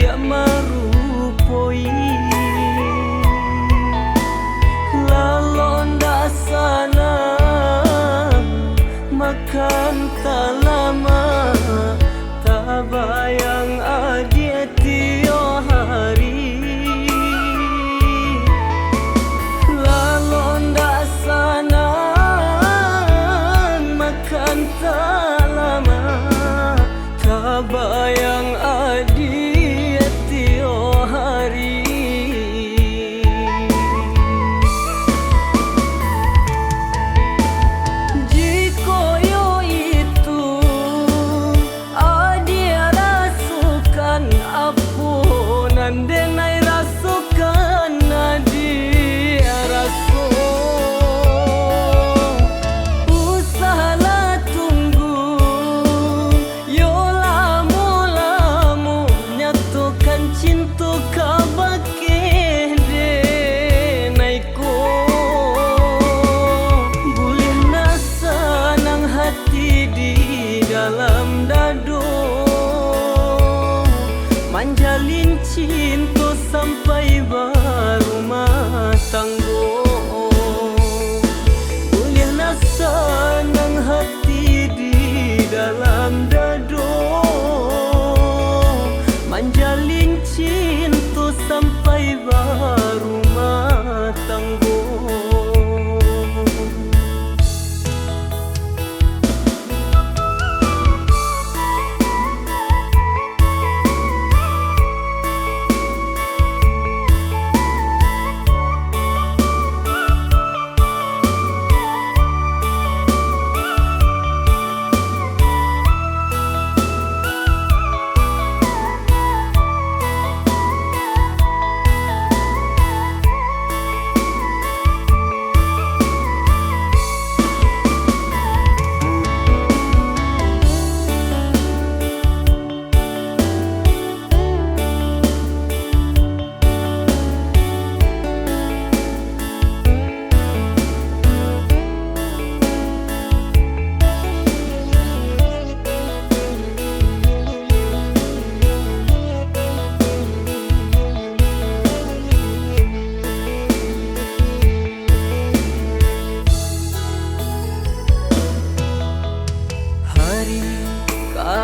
dia marupoi lalonda sana makan tak lama tak bayang adia tiap hari lalonda sana makan tak lama tak bayang adia tiap hari denai rasukan nadia rasu usahlah tunggu yo lamu nyatukan cinta kabake denai ko boleh nasa nang hati di dalam dado manjalin cinta sampai berumah tangga boleh nasa nang hati di dalam dado manjalin cinta sampai berumah tangga.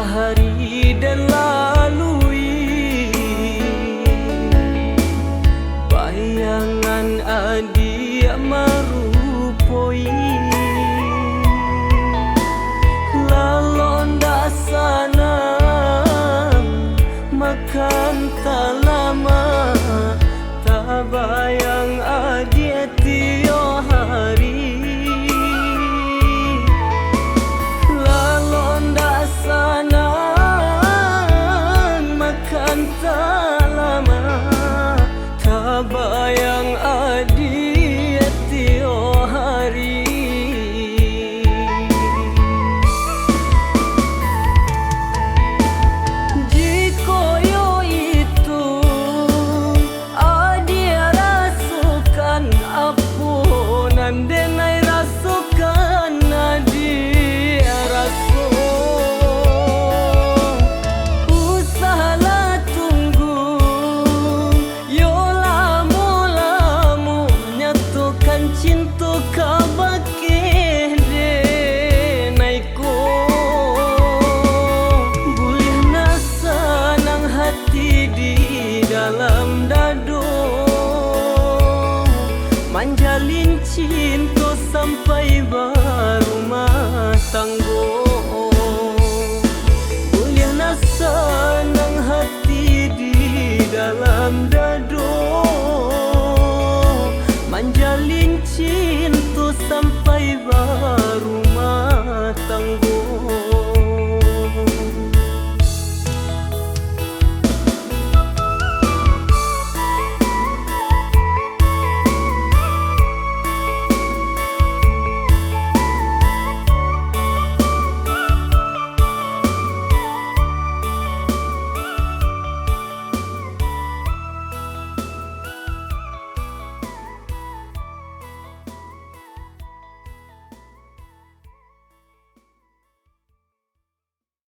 Hari dan lalui bayangan adia marupoi lalonda sana makan tak lama tak bayang adia tiap hari tak lama tak bayang adia tiap hari jika yo itu adia rasukan apunan denai rasukan adia rasu cinta kabake denai ko boleh nasa nang hati di dalam dado manjalin cinta sampai